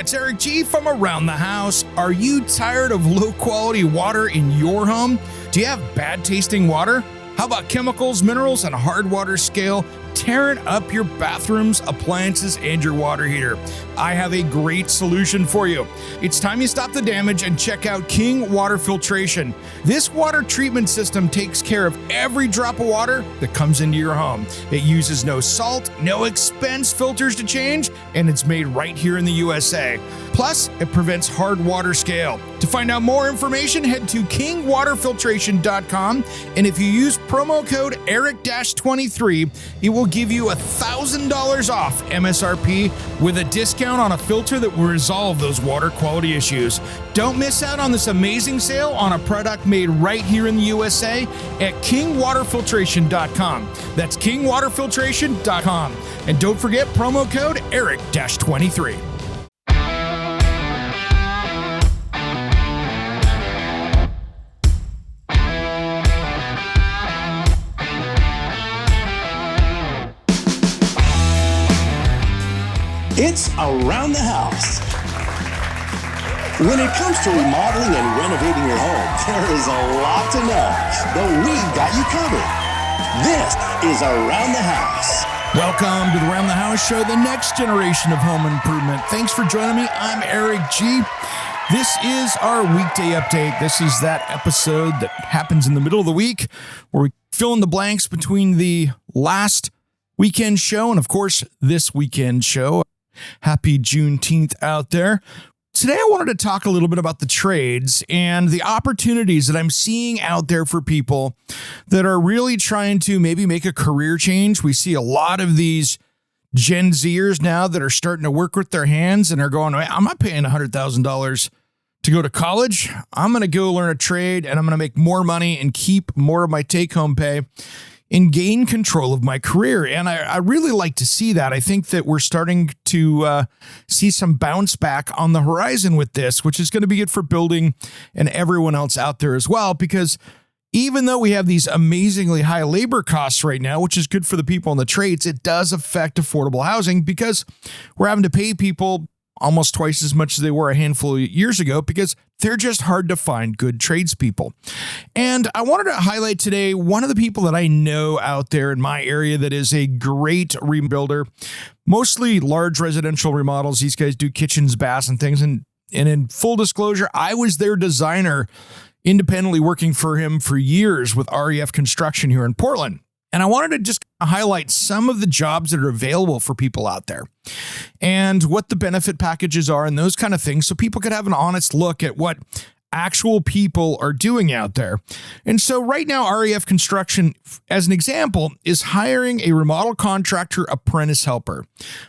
it's Eric G from Around the House. Are you tired of low-quality water in your home? Do you have bad-tasting water? How about chemicals, minerals, and hard water scale tearing up your bathrooms, appliances, and your water heater? I have a great solution for you. It's time you stop the damage and check out King Water Filtration. This water treatment system takes care of every drop of water that comes into your home. It uses no salt, no expense filters to change, and it's made right here in the USA. Plus, it prevents hard water scale. To find out more information, head to kingwaterfiltration.com, and if you use promo code ERIC-23, it will give you $1,000 off MSRP with a discount on a filter that will resolve those water quality issues. Don't miss out on this amazing sale on a product made right here in the USA at kingwaterfiltration.com. That's kingwaterfiltration.com. And don't forget promo code ERIC-23. It's Around the House. When it comes to remodeling and renovating your home, there is a lot to know, but we've got you covered. This is Around the House. Welcome to the Around the House show, the next generation of home improvement. Thanks for joining me. I'm Eric G. This is our weekday update. This is that episode that happens in the middle of the week where we fill in the blanks between the last weekend show and, of course, this weekend show. Happy Juneteenth out there. Today, I wanted to talk a little bit about the trades and the opportunities that I'm seeing out there for people that are really trying to maybe make a career change. We see a lot of these Gen Zers now that are starting to work with their hands and are going, I'm not paying $100,000 to go to college. I'm going to go learn a trade and I'm going to make more money and keep more of my take-home pay and gain control of my career. And I really like to see that. I think that we're starting to see some bounce back on the horizon with this, which is going to be good for building and everyone else out there as well, because even though we have these amazingly high labor costs right now, which is good for the people in the trades, it does affect affordable housing because we're having to pay people almost twice as much as they were a handful of years ago because they're just hard to find good tradespeople. And I wanted to highlight today one of the people that I know out there in my area that is a great rebuilder, mostly large residential remodels. These guys do kitchens, baths, and things. And in full disclosure, I was their designer independently working for him for years with REF Construction here in Portland. And I wanted to just highlight some of the jobs that are available for people out there and what the benefit packages are and those kind of things so people could have an honest look at what actual people are doing out there. And so right now, REF Construction, as an example, is hiring a remodel contractor apprentice helper.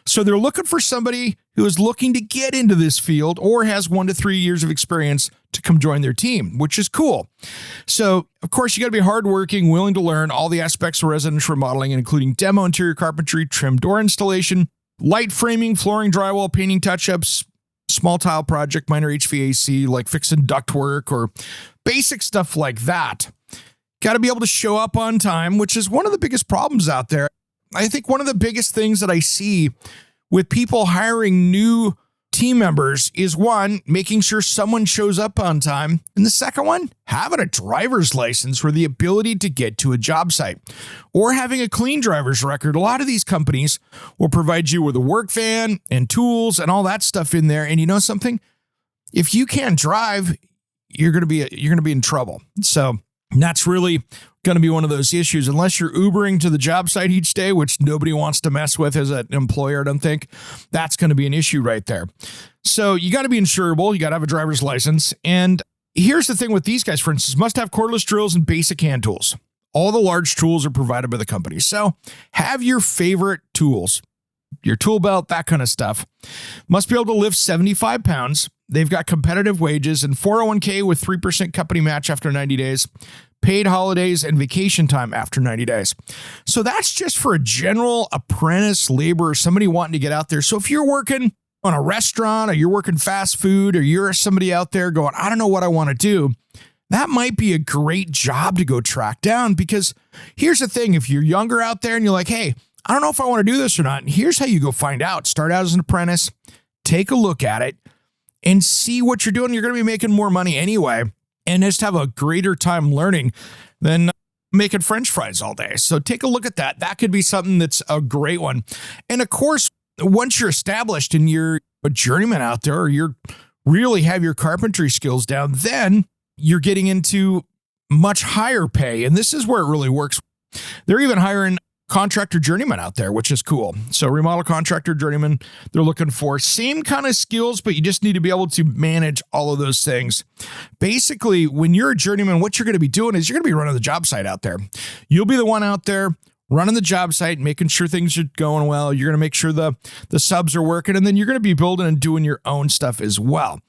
So they're looking for somebody who is looking to get into this field or has 1 to 3 years of experience to come join their team, which is cool. So, of course, you got to be hardworking, willing to learn all the aspects of residential remodeling, including demo interior carpentry, trim door installation, light framing, flooring, drywall, painting touch-ups, small tile project, minor HVAC, like fixing ductwork or basic stuff like that. Got to be able to show up on time, which is one of the biggest problems out there. I think one of the biggest things that I see with people hiring new team members is one, making sure someone shows up on time. And the second one, having a driver's license or the ability to get to a job site or having a clean driver's record. A lot of these companies will provide you with a work van and tools and all that stuff in there. And you know something? If you can't drive, you're going to be in trouble. So that's really going to be one of those issues. Unless you're Ubering to the job site each day, which nobody wants to mess with as an employer, I don't think. That's going to be an issue right there. So you got to be insurable. You got to have a driver's license. And here's the thing with these guys, for instance, must have cordless drills and basic hand tools. All the large tools are provided by the company. So have your favorite tools, your tool belt, that kind of stuff. Must be able to lift 75 pounds. They've got competitive wages and 401k with 3% company match after 90 days. Paid holidays and vacation time after 90 days. So that's just for a general apprentice laborer, somebody wanting to get out there. So if you're working on a restaurant or you're working fast food or you're somebody out there going, I don't know what I want to do, that might be a great job to go track down. Because here's the thing, if you're younger out there and you're like, hey, I don't know if I want to do this or not, here's how you go find out. Start out as an apprentice, take a look at it, and see what you're doing. You're going to be making more money anyway, and just have a greater time learning than making French fries all day. So take a look at that. That could be something that's a great one. And of course, once you're established and you're a journeyman out there, or you're really have your carpentry skills down, then you're getting into much higher pay. And this is where it really works. They're even hiring contractor journeyman out there, which is cool. So remodel contractor journeyman, they're looking for same kind of skills, but you just need to be able to manage all of those things. Basically, when you're a journeyman, what you're going to be doing is you're going to be running the job site out there. You'll be the one out there running the job site, making sure things are going well. You're going to make sure the subs are working, and then you're going to be building and doing your own stuff as well.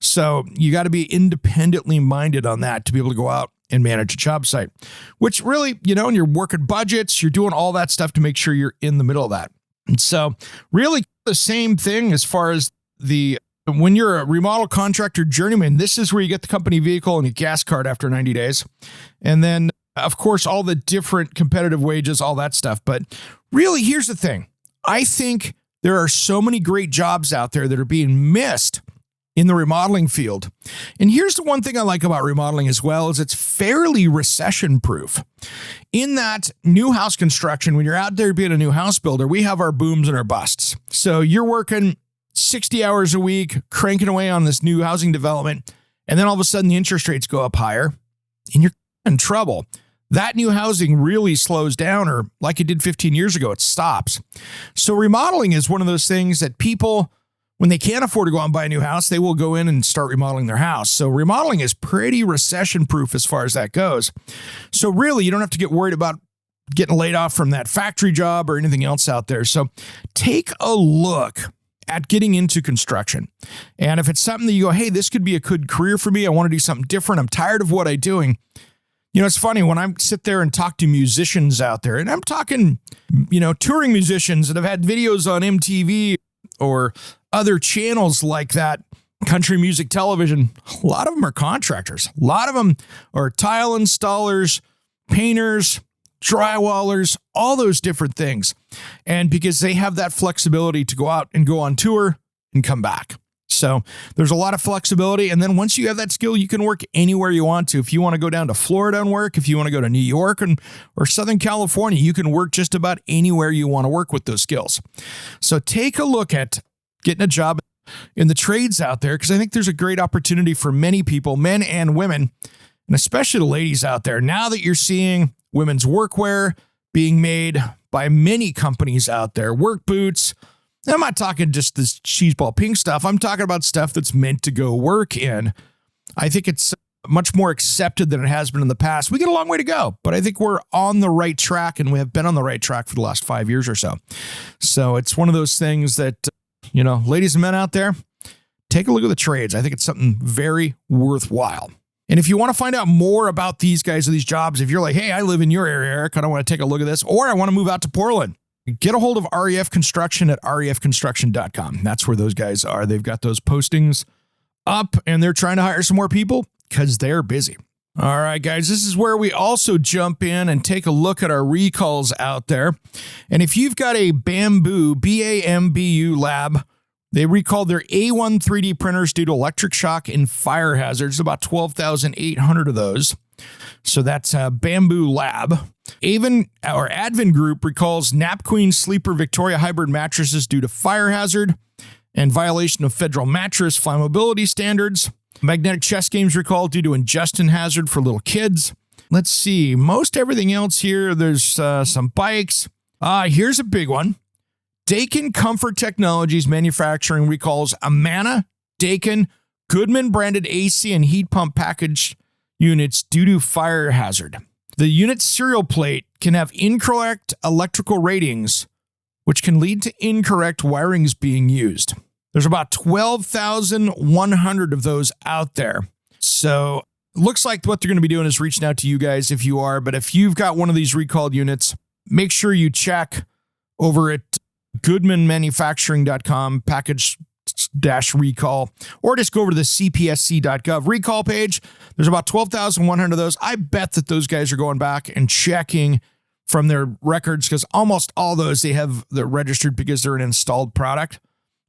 So you got to be independently minded on that to be able to go out and manage a job site, which really, and you're working budgets, you're doing all that stuff to make sure you're in the middle of that. And so really the same thing as far as when you're a remodel contractor journeyman, this is where you get the company vehicle and a gas card after 90 days. And then of course, all the different competitive wages, all that stuff. But really, here's the thing. I think there are so many great jobs out there that are being missed in the remodeling field. And here's the one thing I like about remodeling as well is it's fairly recession proof. In that new house construction, when you're out there being a new house builder, we have our booms and our busts. So you're working 60 hours a week, cranking away on this new housing development, and then all of a sudden the interest rates go up higher and you're in trouble. That new housing really slows down, or like it did 15 years ago, it stops. So remodeling is one of those things that people, when they can't afford to go out and buy a new house, they will go in and start remodeling their house. So remodeling is pretty recession proof as far as that goes. So really, you don't have to get worried about getting laid off from that factory job or anything else out there. So take a look at getting into construction. And if it's something that you go, hey, this could be a good career for me, I want to do something different, I'm tired of what I'm doing. It's funny when I sit there and talk to musicians out there, and I'm talking, touring musicians that have had videos on MTV or other channels like that, country music television. A lot of them are contractors. A lot of them are tile installers, painters, drywallers, all those different things. And because they have that flexibility to go out and go on tour and come back. So there's a lot of flexibility. And then once you have that skill, you can work anywhere you want to. If you want to go down to Florida and work, if you want to go to New York or Southern California, you can work just about anywhere you want to work with those skills. So take a look at getting a job in the trades out there, because I think there's a great opportunity for many people, men and women, and especially the ladies out there. Now that you're seeing women's workwear being made by many companies out there, work boots, I'm not talking just this cheeseball pink stuff. I'm talking about stuff that's meant to go work in. I think it's much more accepted than it has been in the past. We got a long way to go, but I think we're on the right track, and we have been on the right track for the last 5 years or so. So it's one of those things that, ladies and men out there, take a look at the trades. I think it's something very worthwhile. And if you want to find out more about these guys or these jobs, if you're like, hey, I live in your area, Eric, I don't want to take a look at this, or I want to move out to Portland, get a hold of REF Construction at refconstruction.com. That's where those guys are. They've got those postings up, and they're trying to hire some more people because they're busy. All right, guys, this is where we also jump in and take a look at our recalls out there. And if you've got a Bamboo, B-A-M-B-U lab, they recalled their A1 3D printers due to electric shock and fire hazards, about 12,800 of those. So that's a Bamboo Lab. Advent Group recalls Nap Queen Sleeper Victoria hybrid mattresses due to fire hazard and violation of federal mattress flammability standards. Magnetic Chess Games recalled due to ingestion hazard for little kids. Let's see. Most everything else here, there's some bikes. Here's a big one. Daikin Comfort Technologies Manufacturing recalls Amana, Daikin, Goodman branded AC and heat pump package units due to fire hazard. The unit's serial plate can have incorrect electrical ratings, which can lead to incorrect wirings being used. There's about 12,100 of those out there. So looks like what they're going to be doing is reaching out to you guys if you are. But if you've got one of these recalled units, make sure you check over at goodmanmanufacturing.com package-recall, or just go over to the cpsc.gov recall page. There's about 12,100 of those. I bet that those guys are going back and checking from their records, because almost all those, they're registered because they're an installed product.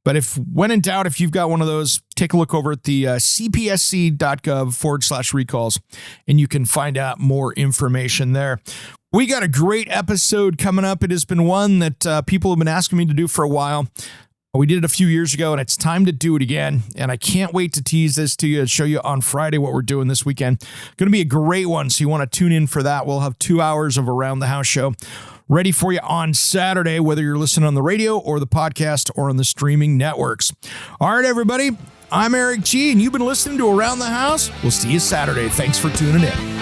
But when in doubt, if you've got one of those, take a look over at the cpsc.gov/recalls, and you can find out more information there. We got a great episode coming up. It has been one that people have been asking me to do for a while. We did it a few years ago, and it's time to do it again. And I can't wait to tease this to you and show you on Friday what we're doing this weekend. Going to be a great one, so you want to tune in for that. We'll have 2 hours of Around the House show ready for you on Saturday, whether you're listening on the radio or the podcast or on the streaming networks. All right, everybody, I'm Eric G., and you've been listening to Around the House. We'll see you Saturday. Thanks for tuning in.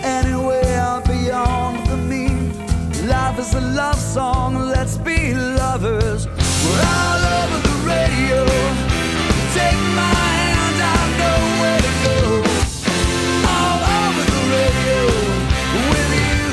Anywhere beyond the mean, life is a love song, let's be lovers. We're all over the radio, take my hand, I know where to go. All over the radio with you.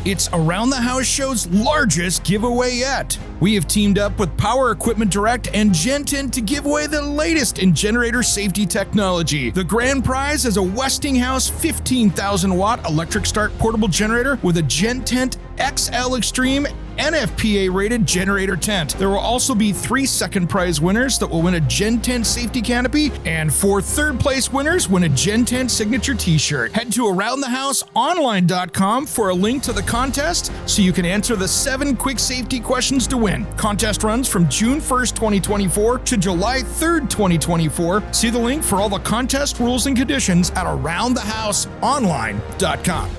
It's Around the House Show's largest giveaway yet. We have teamed up with Power Equipment Direct and Gen10 to give away the latest in generator safety technology. The grand prize is a Westinghouse 15,000 watt electric start portable generator with a Gen10 XL Extreme NFPA rated generator tent. There will also be 3 second prize winners that will win a Gen10 safety canopy, and 4 third place winners win a Gen10 signature t-shirt. Head to aroundthehouseonline.com for a link to the contest so you can answer the 7 quick safety questions to win. Contest runs from June 1st, 2024 to July 3rd, 2024. See the link for all the contest rules and conditions at aroundthehouseonline.com.